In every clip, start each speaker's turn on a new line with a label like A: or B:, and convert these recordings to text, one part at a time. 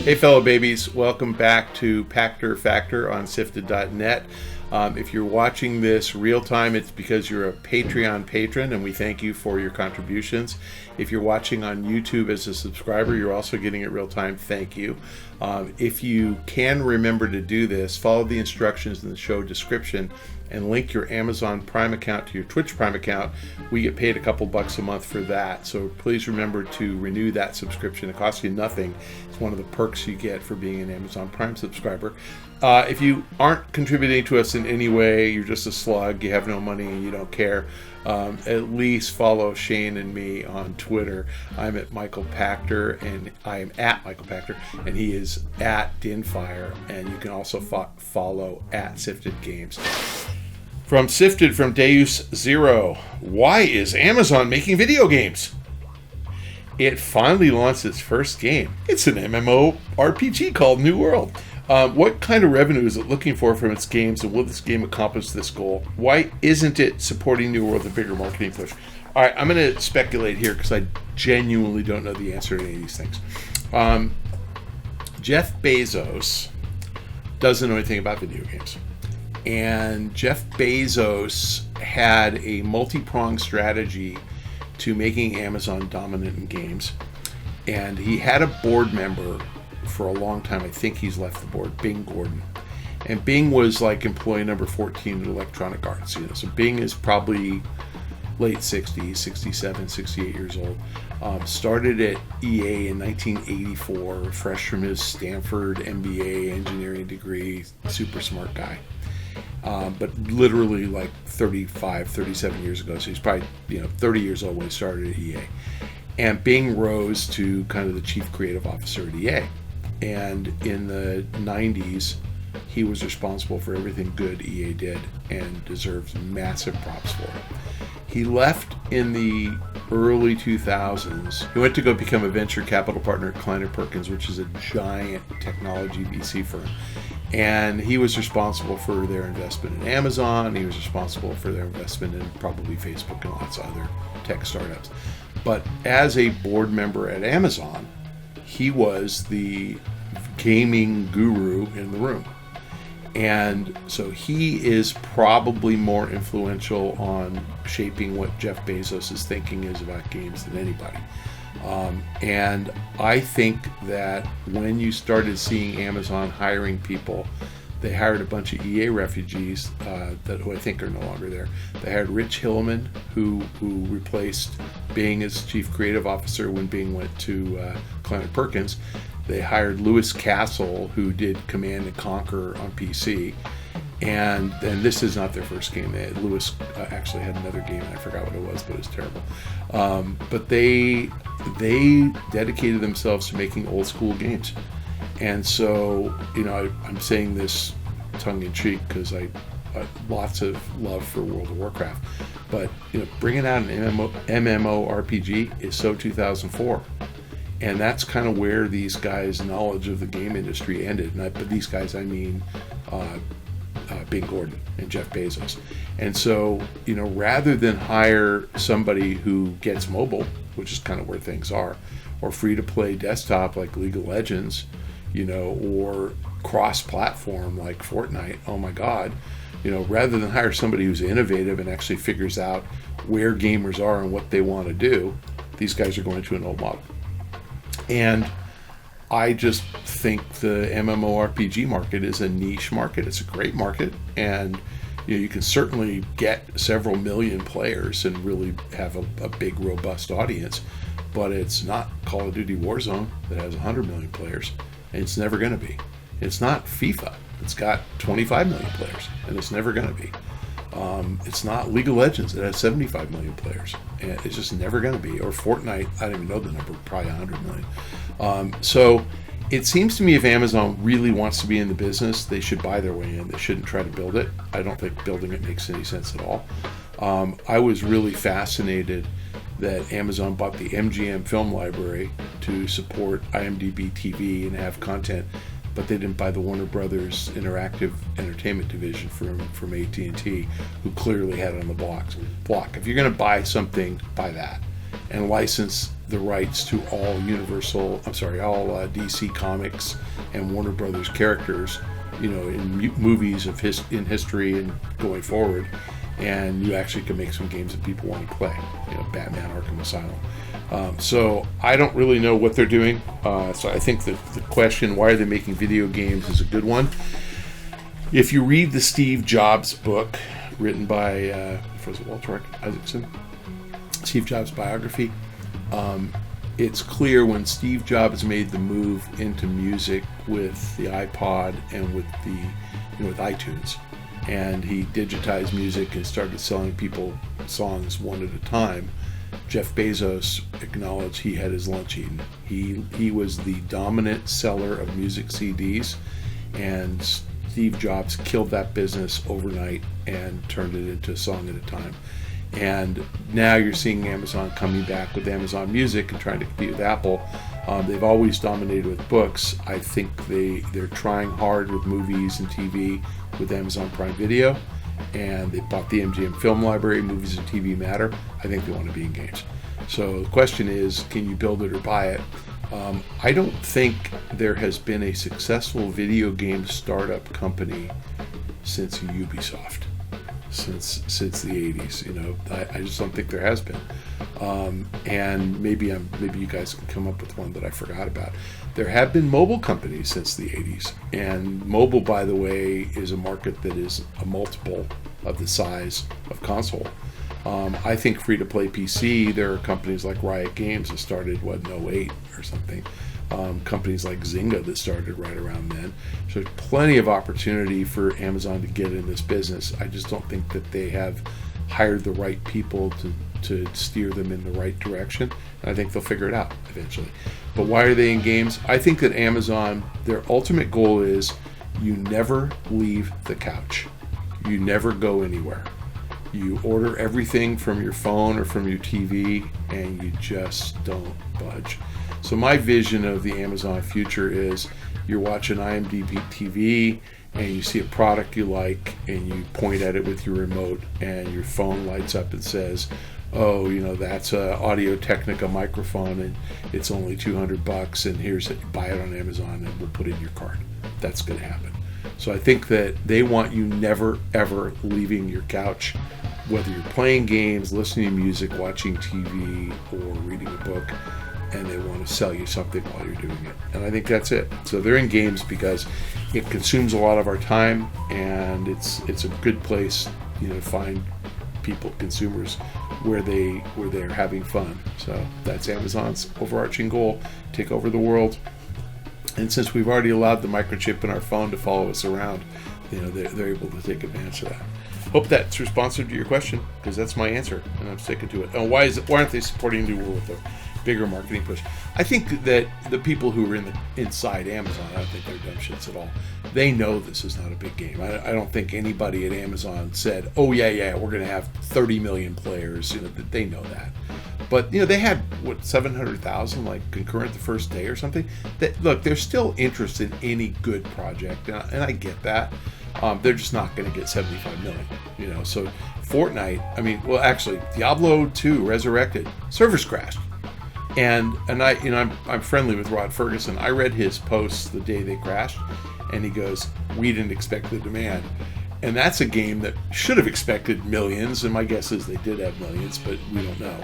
A: Hey fellow babies, welcome back to Pachter Factor on SIFTD.net. If you're watching this real time, it's because you're a Patreon patron, and we thank you for your contributions. If you're watching on YouTube as a subscriber, you're also getting it real time. Thank you. If you can remember to do this, follow the instructions in the show description and link your Amazon Prime account to your Twitch Prime account. We get paid a couple bucks a month for that, so please remember to renew that subscription. It costs you nothing. It's one of the perks you get for being an Amazon Prime subscriber. If you aren't contributing to us in any way, you're just a slug, you have no money, and you don't care, at least follow Shane and me on Twitter. I'm at Michael Pachter, and I am at Michael Pachter, and he is at Dinfire, and you can also follow at Sifted Games. From Sifted, from Deus Zero, why is Amazon making video games? It finally launched its first game. It's an MMORPG called New World. What kind of revenue is it looking for from its games, and will this game accomplish this goal? Why isn't it supporting New World with a bigger marketing push? All right, I'm going to speculate here because I genuinely don't know the answer to any of these things. Jeff Bezos doesn't know anything about video games. And Jeff Bezos had a multi-pronged strategy to making Amazon dominant in games. And he had a board member for a long time. I think he's left the board, Bing Gordon. And Bing was like employee number 14 in Electronic Arts. So Bing is probably late 60s, 67, 68 years old. Started at EA in 1984, fresh from his Stanford MBA engineering degree, super smart guy. But literally like 35, 37 years ago. So he's probably 30 years old when he started at EA. And Bing rose to kind of the chief creative officer at EA. And in the 90s, he was responsible for everything good EA did and deserves massive props for it. He left in the early 2000s. He went to go become a venture capital partner at Kleiner Perkins, which is a giant technology VC firm. And he was responsible for their investment in Amazon. He was responsible for their investment in probably Facebook and lots of other tech startups. But as a board member at Amazon, he was the gaming guru in the room. And so he is probably more influential on shaping what Jeff Bezos' thinking is about games than anybody. And I think that when you started seeing Amazon hiring people, they hired a bunch of EA refugees who I think are no longer there. They hired Rich Hillman, who replaced Bing as chief creative officer when Bing went to Kleiner Perkins. They hired Lewis Castle, who did Command & Conquer on PC. And this is not their first game. Lewis actually had another game, and I forgot what it was, but it was terrible. But they dedicated themselves to making old school games. And so, I'm saying this tongue-in-cheek because I lots of love for World of Warcraft. But, bringing out an MMORPG is so 2004. And that's kind of where these guys' knowledge of the game industry ended. And by these guys, I mean Bing Gordon and Jeff Bezos. And so, rather than hire somebody who gets mobile, which is kind of where things are, or free-to-play desktop like League of Legends, or cross-platform like Fortnite, oh my God, rather than hire somebody who's innovative and actually figures out where gamers are and what they want to do, these guys are going to an old model. And I just think the MMORPG market is a niche market. It's a great market, and you can certainly get several million players and really have a big, robust audience. But it's not Call of Duty Warzone that has 100 million players, and it's never going to be. It's not FIFA. It's got 25 million players, and it's never going to be. It's not League of Legends that has 75 million players, and it's just never going to be. Or Fortnite, I don't even know the number, probably 100 million. So it seems to me if Amazon really wants to be in the business, they should buy their way in. They shouldn't try to build it. I don't think building it makes any sense at all. I was really fascinated that Amazon bought the MGM film library to support IMDb TV and have content, but they didn't buy the Warner Brothers Interactive Entertainment division from AT&T, who clearly had it on the block. If you're going to buy something, buy that, and license the rights to all DC Comics and Warner Brothers characters, in movies in history and going forward. And you actually can make some games that people want to play, Batman Arkham Asylum. So I don't really know what they're doing. So I think that the question, why are they making video games, is a good one. If you read the Steve Jobs book, written by Walter Isaacson, Steve Jobs biography, it's clear when Steve Jobs made the move into music with the iPod and with with iTunes, and he digitized music and started selling people songs one at a time. Jeff Bezos acknowledged he had his lunch eaten. He was the dominant seller of music CDs, and Steve Jobs killed that business overnight and turned it into a song at a time. And now you're seeing Amazon coming back with Amazon Music and trying to compete with Apple. They've always dominated with books. I think they're trying hard with movies and TV with Amazon Prime Video, and they bought the MGM Film Library. Movies and TV matter. I think they want to be in games. So the question is, can you build it or buy it? I don't think there has been a successful video game startup company since Ubisoft, since the 80s. I just don't think there has been. And maybe you guys can come up with one that I forgot about. There have been mobile companies since the 80s, and mobile, by the way, is a market that is a multiple of the size of console. I think free-to-play PC, there are companies like Riot Games that started, in 08 or something. Companies like Zynga that started right around then. So there's plenty of opportunity for Amazon to get in this business. I just don't think that they have hired the right people to steer them in the right direction. And I think they'll figure it out eventually. But why are they in games? I think that Amazon, their ultimate goal is you never leave the couch. You never go anywhere. You order everything from your phone or from your TV, and you just don't budge. So my vision of the Amazon future is you're watching IMDb TV and you see a product you like and you point at it with your remote and your phone lights up and says, oh, that's a Audio-Technica microphone and it's only $200 and here's it, buy it on Amazon and we'll put it in your cart. That's going to happen. So I think that they want you never, ever leaving your couch, whether you're playing games, listening to music, watching TV, or reading a book, and they want to sell you something while you're doing it. And I think that's it. So they're in games because it consumes a lot of our time, and it's a good place, to find people, consumers, where they're having fun. So that's Amazon's overarching goal: take over the world. And since we've already allowed the microchip in our phone to follow us around, they're able to take advantage of that. Hope that's responsive to your question, because that's my answer, and I'm sticking to it. And why aren't they supporting New World with a bigger marketing push? I think that the people who are inside Amazon, I don't think they're dumb shits at all. They know this is not a big game. I don't think anybody at Amazon said, "Oh yeah, we're going to have 30 million players." They know that. But they had 700,000 concurrent the first day or something. Look, they're still interested in any good project, and I get that. They're just not going to get 75 million. So Fortnite. Actually, Diablo 2 Resurrected servers crashed, and I'm friendly with Rod Ferguson. I read his posts the day they crashed, and he goes, "We didn't expect the demand." And that's a game that should have expected millions, and my guess is they did have millions, but we don't know.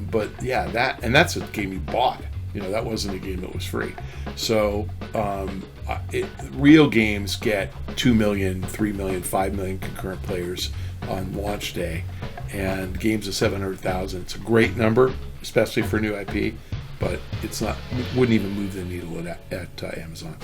A: But yeah, that's a game you bought. That wasn't a game that was free. So real games get 2 million, 3 million, 5 million concurrent players on launch day, and games of 700,000. It's a great number, especially for new IP, but wouldn't even move the needle at Amazon.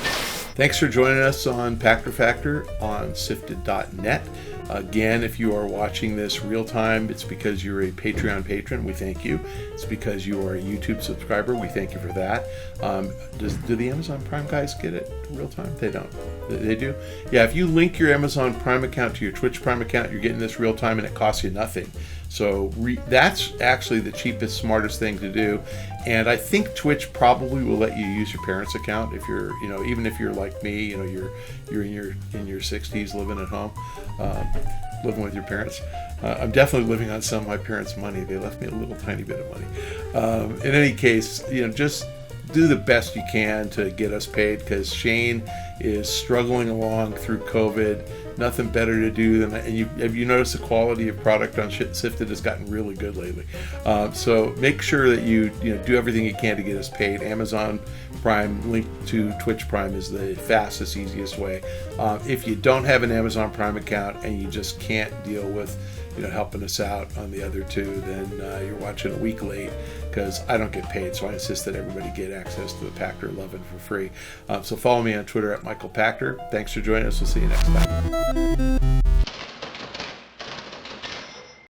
A: Thanks for joining us on Pachter Factor on SIFTD.net. Again, if you are watching this real time, it's because you're a Patreon patron. We thank you. It's because you are a YouTube subscriber. We thank you for that. Do the Amazon Prime guys get it real time? They don't. They do? Yeah, if you link your Amazon Prime account to your Twitch Prime account, you're getting this real time and it costs you nothing. So that's actually the cheapest, smartest thing to do. And I think Twitch probably will let you use your parents' account if you're, even if you're like me, you're in your 60s living at home. living with your parents. I'm definitely living on some of my parents' money. They left me a little tiny bit of money. In any case, just do the best you can to get us paid, because Shane is struggling along through COVID. Nothing better to do than that. And have you noticed the quality of product on SIFTD has gotten really good lately? So make sure that you do everything you can to get us paid. Amazon Prime, link to Twitch Prime is the fastest, easiest way. If you don't have an Amazon Prime account and you just can't deal with helping us out on the other two, then you're watching a week late, because I don't get paid, so I insist that everybody get access to the Pachter 11 for free. So follow me on Twitter at Michael Pachter. Thanks for joining us. We'll see you next time.